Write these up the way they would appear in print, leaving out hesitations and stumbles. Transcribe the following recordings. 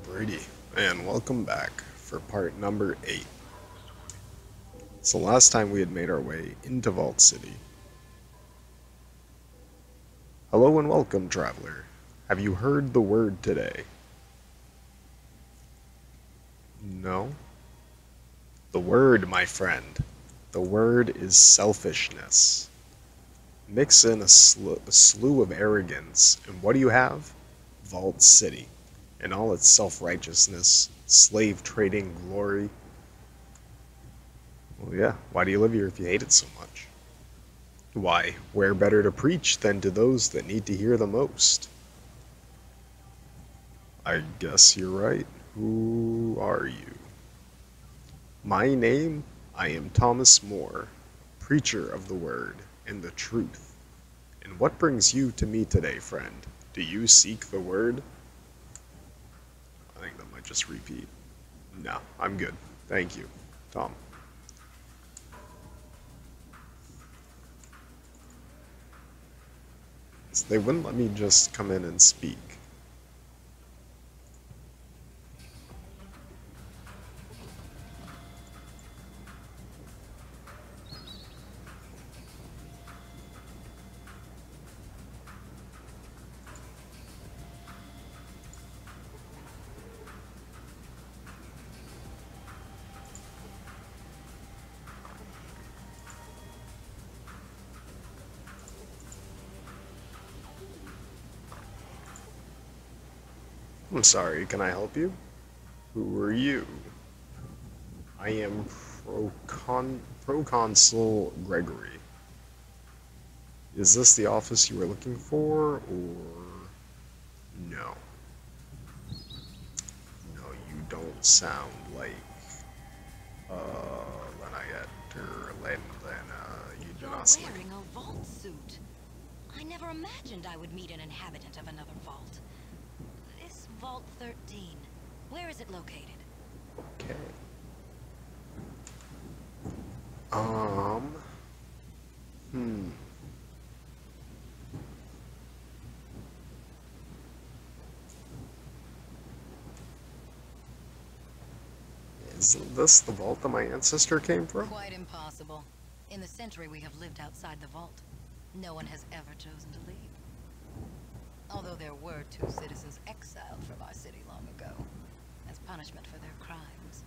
Alrighty, and welcome back for part number 8. So last time we had made our way into Vault City. Hello and welcome, traveler. Have you heard the word today? No? The word, my friend. The word is selfishness. Mix in a slew of arrogance, and what do you have? Vault City. In all its self-righteousness, slave-trading glory. Well, yeah, why do you live here if you hate it so much? Why, where better to preach than to those that need to hear the most? I guess you're right. Who are you? My name? I am Thomas More, preacher of the word and the truth. And what brings you to me today, friend? Do you seek the word? I think that might just repeat. No, I'm good. Thank you, Tom. So they wouldn't let me just come in and speak. I'm sorry, can I help you? Who are you? I am Proconsul Gregory. Is this the office you were looking for, or no? No, you don't sound like, Lenayet or Lena. You do You're not sound like... wearing a vault suit. I never imagined I would meet an inhabitant of another vault. This Vault 13, where is it located? Okay. Um... Hmm. Isn't this the vault that my ancestor came from? Quite impossible. In the century we have lived outside the vault. No one has ever chosen to leave. Although there were 2 citizens exiled from our city long ago, as punishment for their crimes.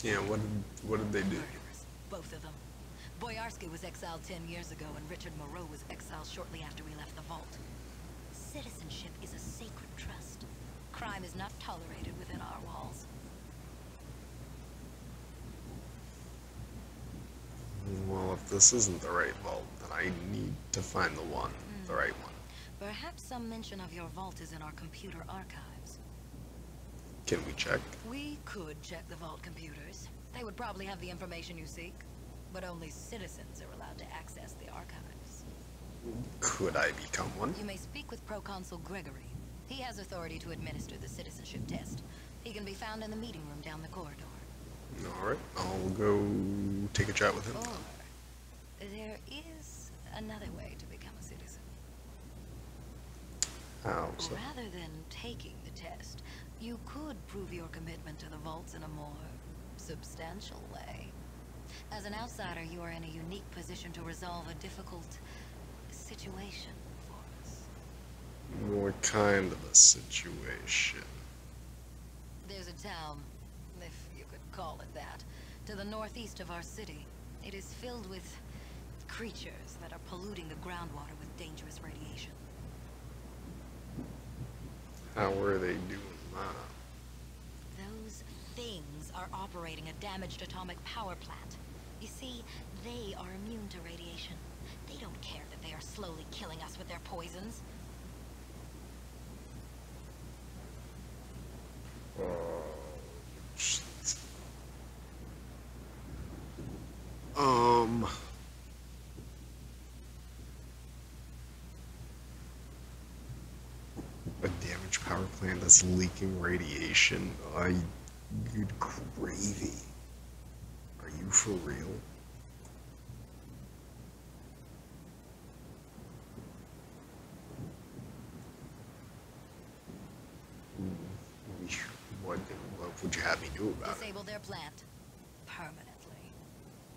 Yeah, what did they do? Murderers, both of them. Boyarsky was exiled 10 years ago, and Richard Moreau was exiled shortly after we left the vault. Citizenship is a sacred trust. Crime is not tolerated within our walls. Well, if this isn't the right vault, then I need to find the right one. Perhaps some mention of your vault is in our computer archives. Can we check? We could check the vault computers. They would probably have the information you seek, but only citizens are allowed to access the archives. Could I become one? You may speak with Proconsul Gregory. He has authority to administer the citizenship test. He can be found in the meeting room down the corridor. Alright, I'll go take a chat with him. Or there is another way to become a citizen. How so? Rather than taking the test, you could prove your commitment to the vaults in a more substantial way. As an outsider, you are in a unique position to resolve a difficult situation for us. What kind of a situation? There's a town, if you could call it that, to the northeast of our city. It is filled with creatures that are polluting the groundwater with dangerous radiation. How are they doing that? Those things are operating a damaged atomic power plant. You see, they are immune to radiation. They don't care that they are slowly killing us with their poisons. Shit. A damaged power plant that's leaking radiation. Good gravy. Are you for real? What, what would you have me do about it? Disable their plant permanently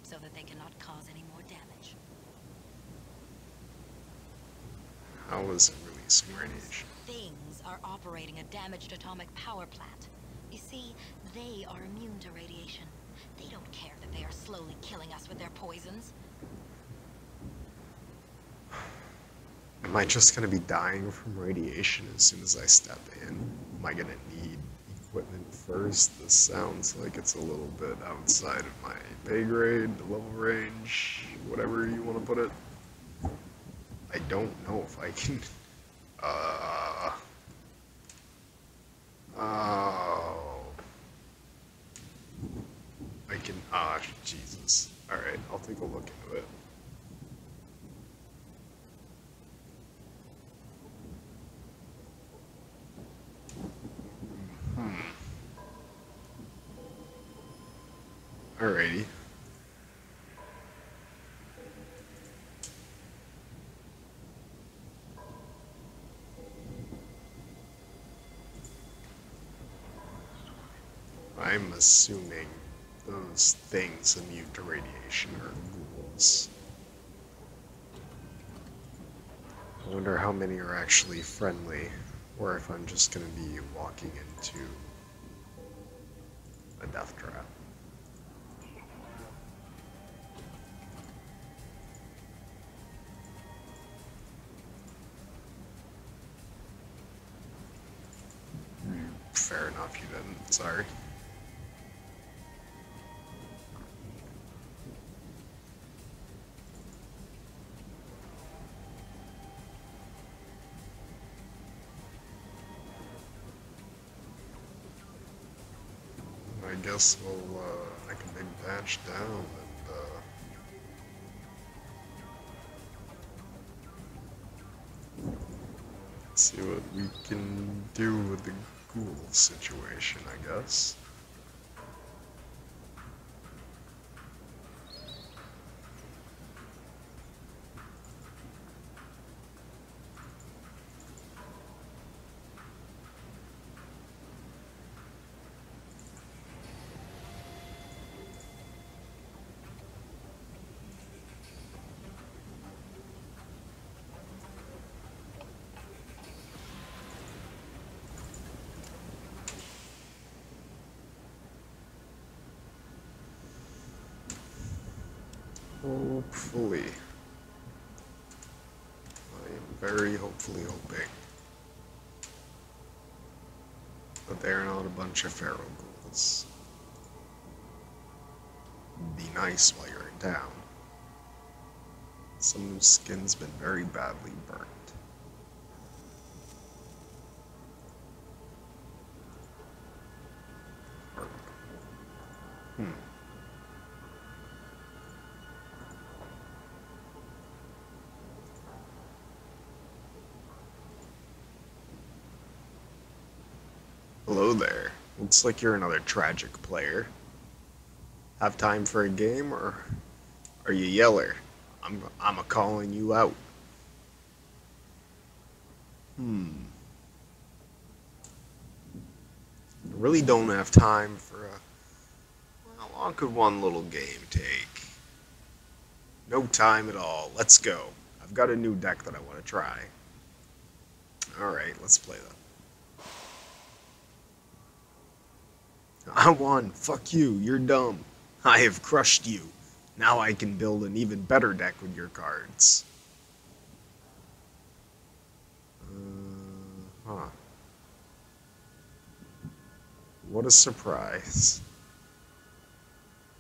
so that they cannot cause any more damage. How is it releasing Those radiation? things are operating a damaged atomic power plant. You see, they are immune to radiation. They don't care that they are slowly killing us with their poisons. Am I just gonna be dying from radiation as soon as I step in? Am I gonna need equipment first? This sounds like it's a little bit outside of my pay grade, level range, whatever you want to put it. I don't know if I can. Uh. Oh. I can. Ah, Jesus. Alright, I'll take a look into it. Alrighty. I'm assuming those things immune to radiation are ghouls. I wonder how many are actually friendly, or if I'm just gonna be walking into a death trap. Fair enough, you didn't. Sorry. I guess we'll make a big patch down and see what we can do with the ghoul situation, I guess. Hopefully. I am very hopefully hoping that they are not a bunch of feral ghouls. Be nice while you're in town. Some skin's been very badly burnt. Hmm. Hello there. Looks like you're another tragic player. Have time for a game, or are you yeller? I'm a calling you out. Hmm. I really don't have time for a. How long could one little game take? No time at all. Let's go. I've got a new deck that I want to try. Alright, let's play that. I won. Fuck you. You're dumb. I have crushed you. Now I can build an even better deck with your cards. Huh. What a surprise.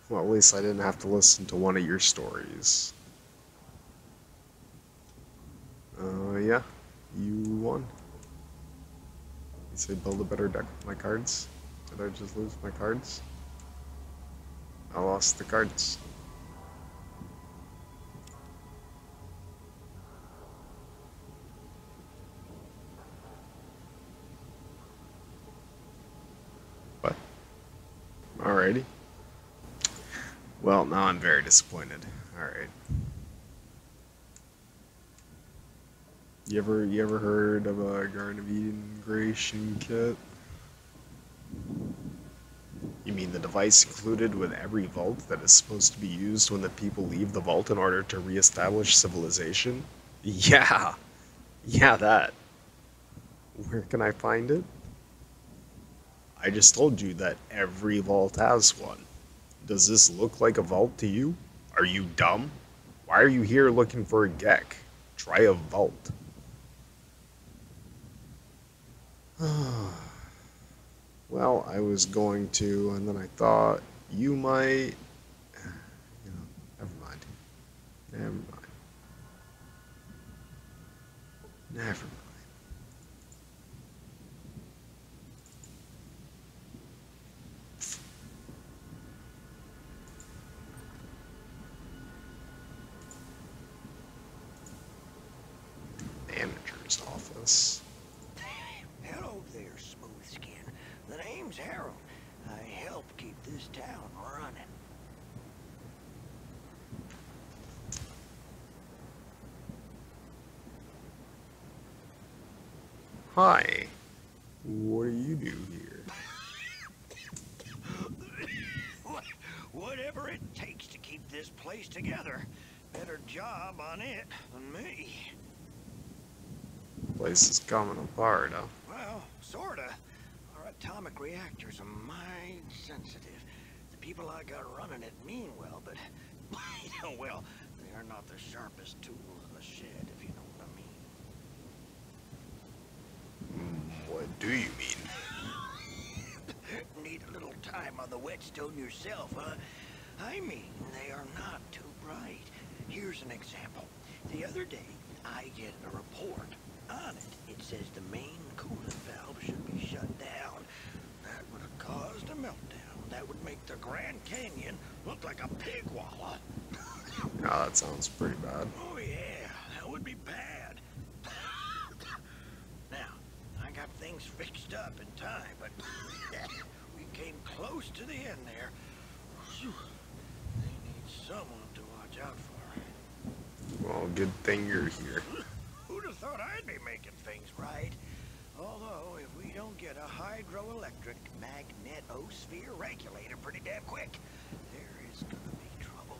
Well, at least I didn't have to listen to one of your stories. Yeah. You won. You say build a better deck with my cards? Did I just lose my cards? I lost the cards. What? Alrighty. Well, now I'm very disappointed. Alright. You ever heard of a Garden of Eden integration kit? You mean the device included with every vault that is supposed to be used when the people leave the vault in order to reestablish civilization? Yeah, yeah, that. Where can I find it? I just told you that every vault has one. Does this look like a vault to you? Are you dumb? Why are you here looking for a Gek? Try a vault. Well, I was going to, and then I thought you might. Never mind. Never mind. Never mind. Manager's office. Hello there, smooth skin. The name's Harold. I help keep this town running. Hi. What do you do here? Whatever it takes to keep this place together. Better job on it than me. Place is coming apart, huh? Well, sorta. Our atomic reactors are mind sensitive. The people I got running it mean well, but, well, they are not the sharpest tools in the shed, if you know what I mean. What do you mean? Need a little time on the whetstone yourself, huh? I mean, they are not too bright. Here's an example. The other day, I get a report. On it, it says the main coolant valve should be shut down. That would have caused a meltdown. That would make the Grand Canyon look like a pig wallow. Oh, that sounds pretty bad. Oh yeah, that would be bad. Now, I got things fixed up in time, but we came close to the end there. Whew. They need someone to watch out for. Well, good thing you're here. Who'd have thought I'd be making things right? Although, if we don't get a hydroelectric magnetosphere regulator pretty damn quick, there is gonna be trouble.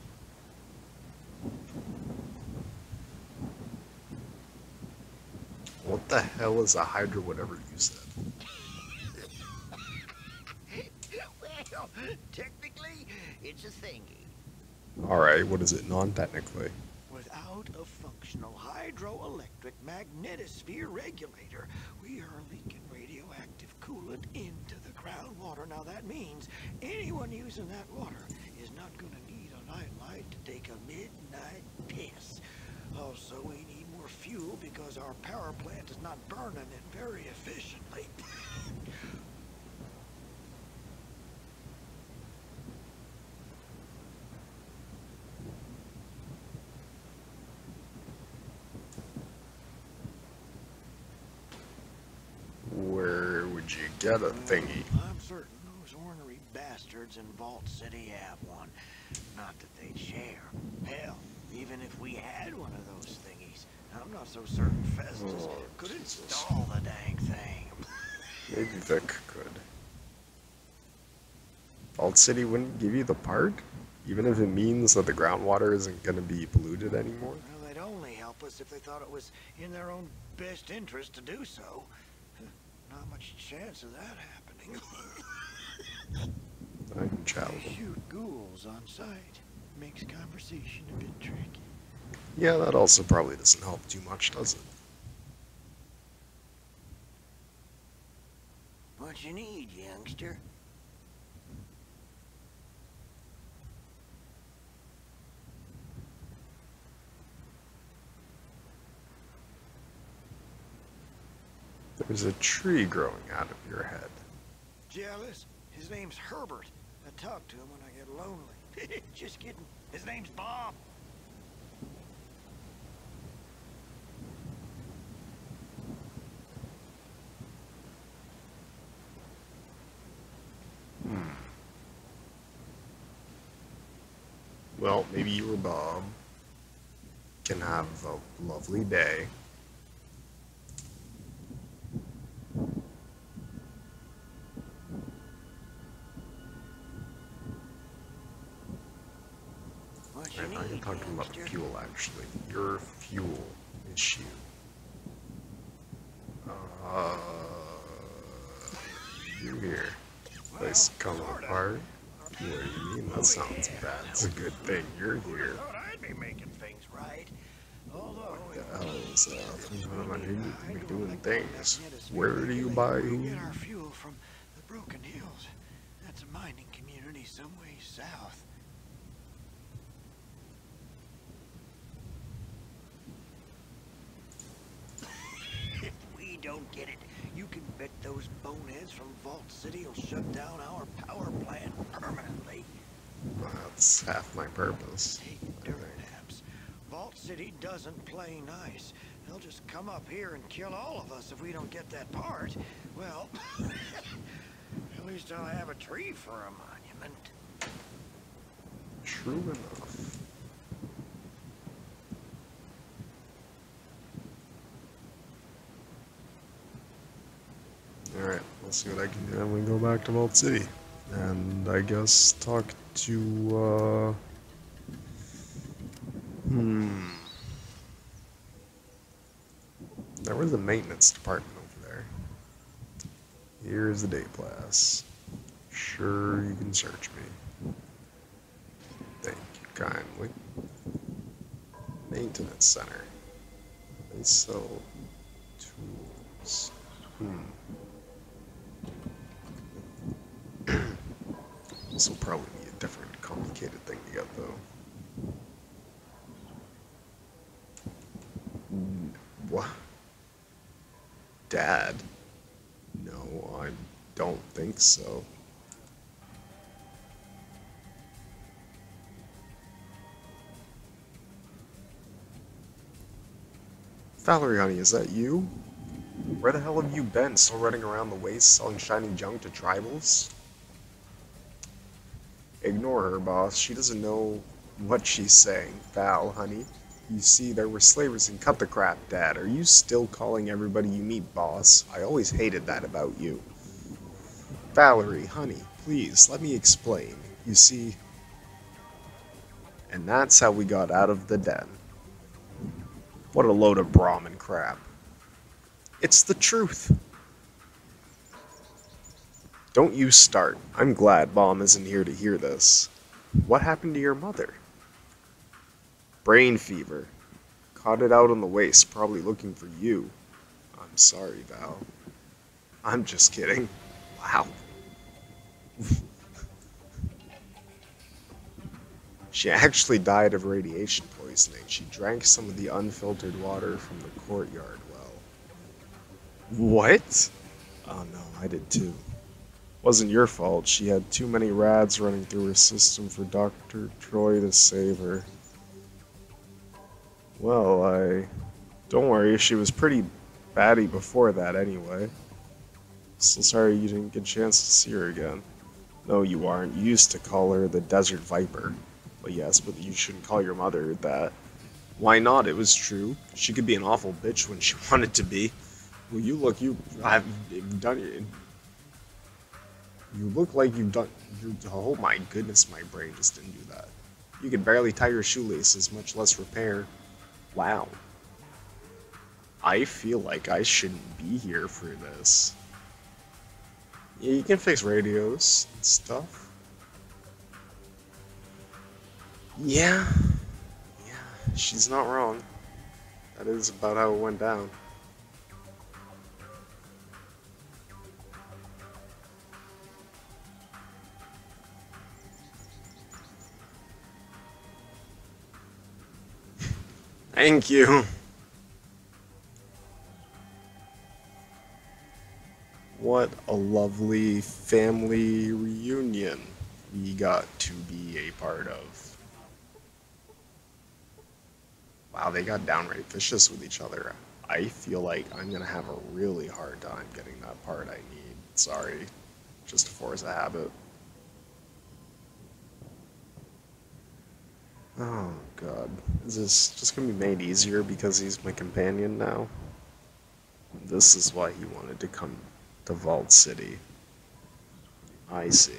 What the hell is a hydra, whatever you said? Well, technically, it's a thingy. Alright, what is it non-technically? Without a functional hydroelectric magnetosphere regulator, we are leaking radioactive coolant into the groundwater. Now that means anyone using that water is not going to need a nightlight to take a midnight piss. Also, we need more fuel because our power plant is not burning it very efficiently. Where would you get a thingy? I'm certain those ornery bastards in Vault City have one. Not that they'd share. Hell, even if we had one of those thingies, I'm not so certain Festus could install the dang thing. Maybe Vic could. Vault City wouldn't give you the part? Even if it means that the groundwater isn't going to be polluted anymore? Well, they'd only help us if they thought it was in their own best interest to do so. Not much chance of that happening. I can chat They with them. shoot ghouls on sight. Makes conversation a bit tricky. Yeah, that also probably doesn't help too much, does it? What you need, youngster? There's a tree growing out of your head. Jealous? His name's Herbert. I talk to him when I get lonely. Just kidding. His name's Bob. Well, maybe you or Bob can have a lovely day. What you Alright, now you're need, talking about the youngster? fuel, actually. Your fuel issue. Uh, you here. Well, Place coming sorta. apart. What do you mean? That sounds bad. It's a good thing you're here. Thought I'd be making things right. Although, What if the hell is that? we need You a need to be doing hydroelectric things. magnetosphere Where do you buy regulator, we who? get our fuel from the Broken Hills. That's a mining community some way south. If we don't get it, you can bet those boneheads from Vault City will shut down our power plant permanently. That's half my purpose. Take I dirt think. naps. Vault City doesn't play nice. They'll just come up here and kill all of us if we don't get that part. Well, at least I'll have a tree for a monument. True enough. Alright, let's see what I can do. And we go back to Vault City. And I guess talk to, There was a maintenance department over there. Here's the day pass. Sure, you can search me. Thank you kindly. Maintenance center. They sell tools. This will probably be a different, complicated thing to get, though. What? Dad? No, I don't think so. Valerie, honey, is that you? Where the hell have you been? Still running around the waste selling shiny junk to tribals? Ignore her, boss. She doesn't know what she's saying. Val, honey. You see, there were slavers and cut the crap, Dad. Are you still calling everybody you meet boss? I always hated that about you. Valerie, honey, please, let me explain. You see... And that's how we got out of the den. What a load of Brahmin crap. It's the truth. Don't you start. I'm glad Mom isn't here to hear this. What happened to your mother? Brain fever. Caught it out on the waste, probably looking for you. I'm sorry, Val. I'm just kidding. Wow. She actually died of radiation poisoning. She drank some of the unfiltered water from the courtyard well. What? Oh no, I did too. Wasn't your fault. She had too many rads running through her system for Dr. Troy to save her. Well, don't worry, she was pretty batty before that anyway. Still sorry you didn't get a chance to see her again. No, you aren't. You used to call her the Desert Viper. Well, yes, but you shouldn't call your mother that. Why not? It was true. She could be an awful bitch when she wanted to be. Well, you've done it. You look like you've done... Oh my goodness, my brain just didn't do that. You could barely tie your shoelaces, much less repair. Wow. I feel like I shouldn't be here for this. Yeah, you can fix radios and stuff. Yeah. Yeah, she's not wrong. That is about how it went down. Thank you. What a lovely family reunion we got to be a part of. Wow, they got downright vicious with each other. I feel like I'm gonna have a really hard time getting that part I need. Sorry, just a force of habit. Oh god. Is this just gonna be made easier because he's my companion now? This is why he wanted to come to Vault City. I see.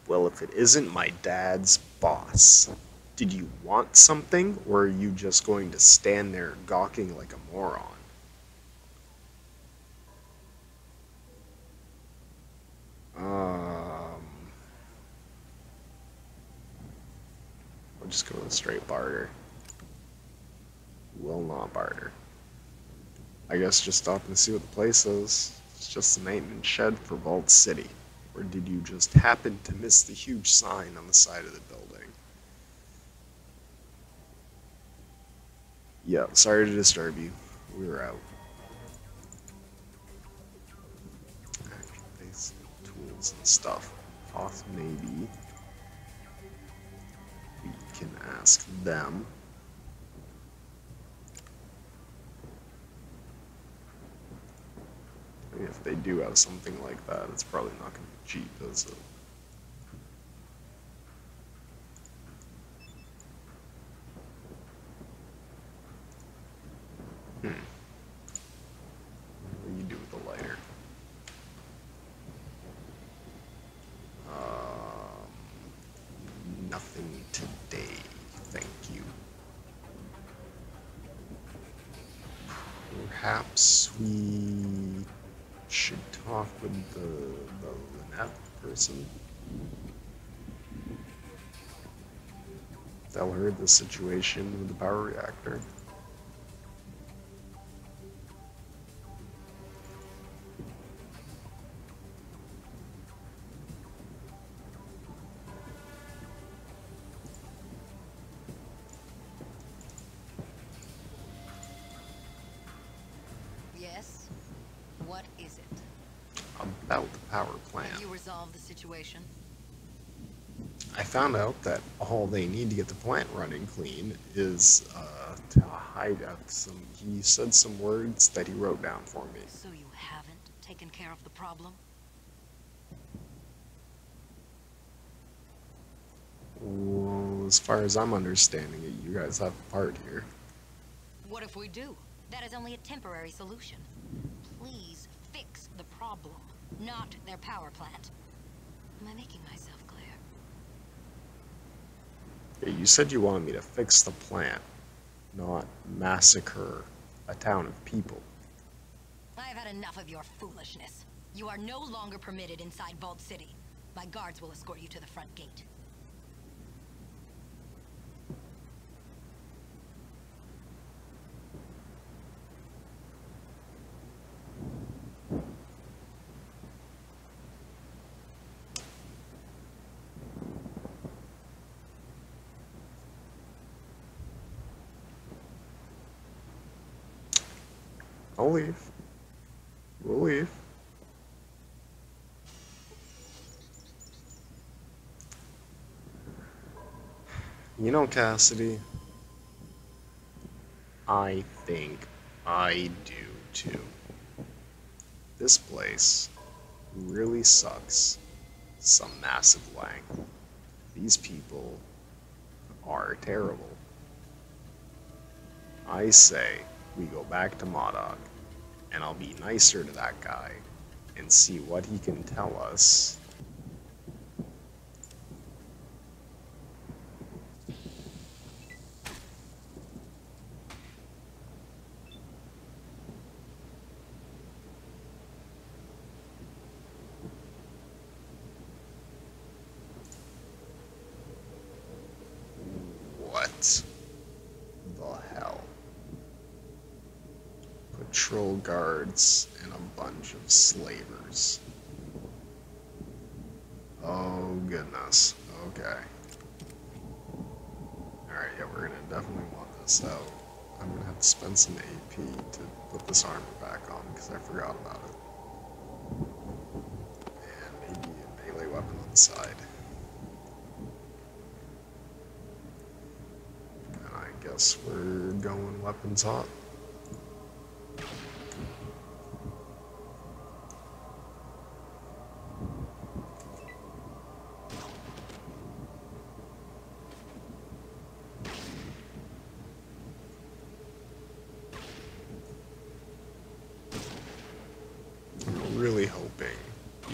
Well, if it isn't my dad's boss, did you want something, or are you just going to stand there gawking like a moron? We'll just go with straight barter. Will not barter. I guess just stopping to see what the place is. It's just the maintenance shed for Vault City. Or did you just happen to miss the huge sign on the side of the building? Yeah, sorry to disturb you. We were out. Action-based tools and stuff. Maybe we can ask them. I mean, if they do have something like that, it's probably not going to be cheap, is it? What do you do with the lighter? Nothing today, thank you. Perhaps we should talk with the Lynette person. Tell her the situation with the power reactor. Yes? What is it? About the power plant. Have you resolved the situation? I found out that all they need to get the plant running clean is to hide out some. He said some words that he wrote down for me. So you haven't taken care of the problem? Well, as far as I'm understanding it, you guys have a part here. What if we do? That is only a temporary solution. Please fix the problem, not their power plant. Am I making myself clear? Yeah, you said you wanted me to fix the plant, not massacre a town of people. I have had enough of your foolishness. You are no longer permitted inside Vault City. My guards will escort you to the front gate. I'll leave. We'll leave. You know, Cassidy, I think I do too. This place really sucks some massive lang. These people are terrible. I say we go back to Modoc, and I'll be nicer to that guy and see what he can tell us. What the hell? Patrol guards and a bunch of slavers. Oh goodness. Okay. Alright, yeah, we're gonna definitely want this out. I'm gonna have to spend some AP to put this armor back on because I forgot about it. And maybe a melee weapon on the side. And I guess we're going weapons hot.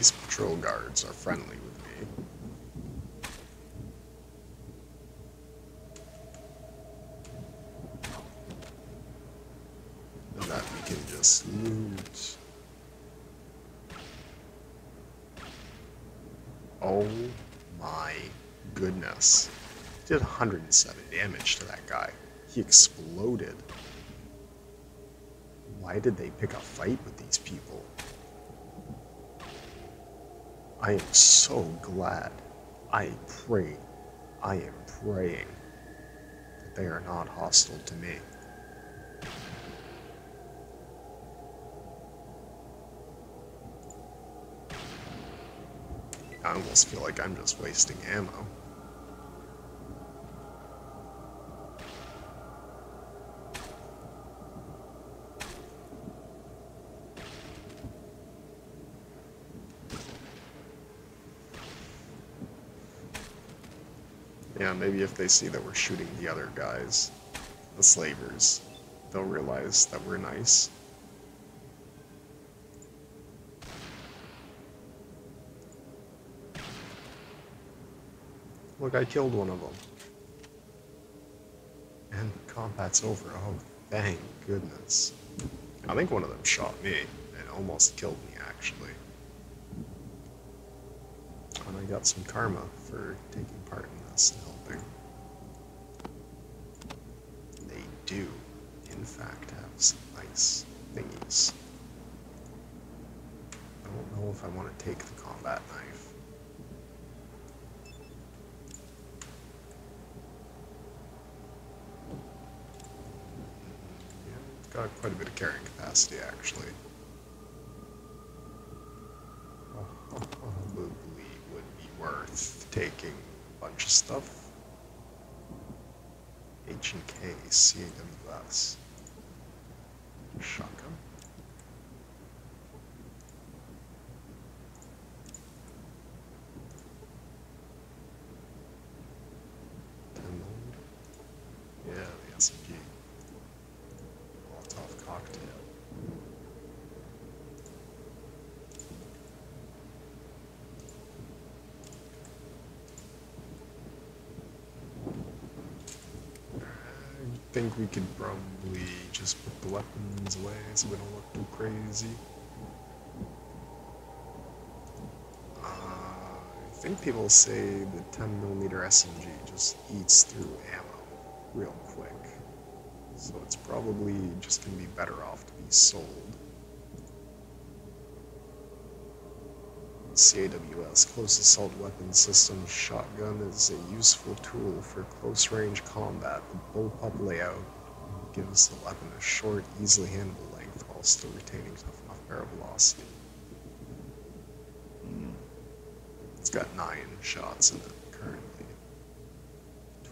These patrol guards are friendly with me. And that we can just loot. Oh my goodness. Did 107 damage to that guy. He exploded. Why did they pick a fight with these people? I am so glad. I pray. I am praying that they are not hostile to me. I almost feel like I'm just wasting ammo. Yeah, maybe if they see that we're shooting the other guys, the slavers, they'll realize that we're nice. Look, I killed one of them. And combat's over. Oh, thank goodness. I think one of them shot me. It almost killed me, actually. And I got some karma for taking part in this and helping. They do, in fact, have some nice thingies. I don't know if I want to take the combat knife. Yeah, it's got quite a bit of carrying capacity, actually. Probably would be worth taking a bunch of stuff. H&K, CAWS. Shotgun. Yeah, the SMG. Molotov cocktail. I think we could probably just put the weapons away so we don't look too crazy. I think people say the 10mm SMG just eats through ammo real quick. So it's probably just going to be better off to be sold. CAWS, Close Assault Weapon System Shotgun is a useful tool for close-range combat. The bullpup layout gives the weapon a short, easily handleable length while still retaining tough enough barrel velocity. It's got 9 shots in it currently.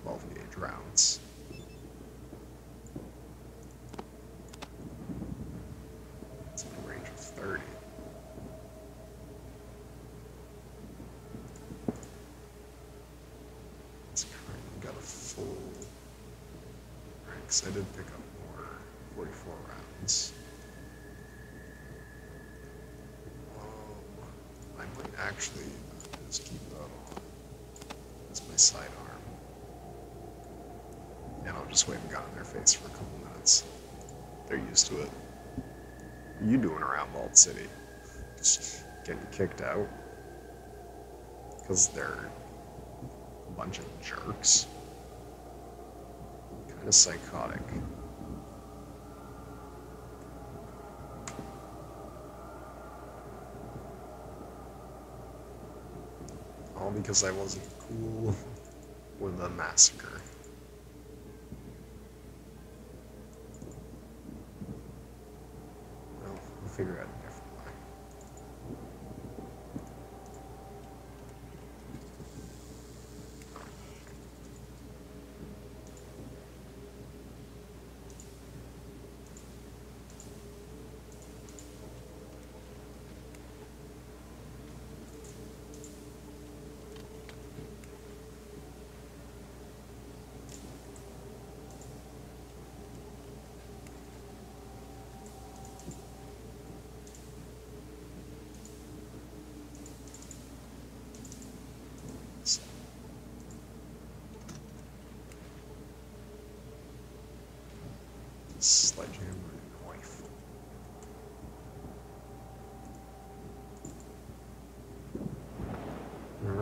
12-gauge rounds. It's in a range of 30. It's currently got a full ranks. I did pick up more 44 rounds. I might actually just keep that on as my sidearm. And I'll just wave a gun in their face for a couple minutes. They're used to it. What are you doing around Vault City? Just getting kicked out? Because they're a bunch of jerks? Kind of psychotic. All because I wasn't cool with the massacre. Well, we'll figure out a different way.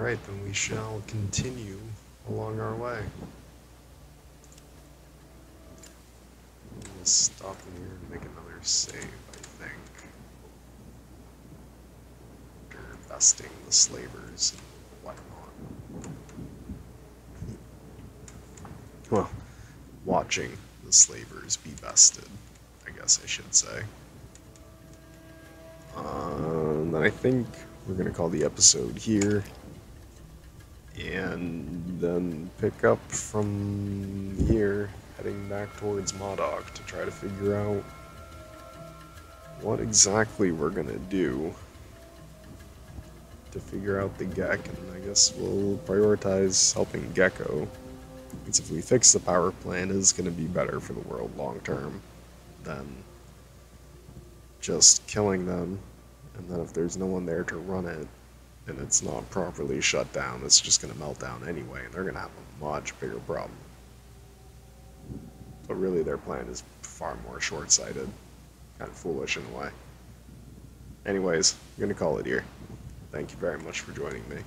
Alright, then we shall continue along our way. We'll stop in here and make another save, I think. After besting the slavers and whatnot. Well, watching the slavers be bested, I guess I should say. Then I think we're going to call the episode here. And then pick up from here, heading back towards Modoc to try to figure out what exactly we're going to do to figure out the Gek. And I guess we'll prioritize helping Gecko. Because if we fix the power plant, it's going to be better for the world long term than just killing them. And then if there's no one there to run it, and it's not properly shut down, it's just going to melt down anyway, and they're going to have a much bigger problem. So really their plan is far more short-sighted. Kind of foolish in a way. Anyways, I'm going to call it here. Thank you very much for joining me.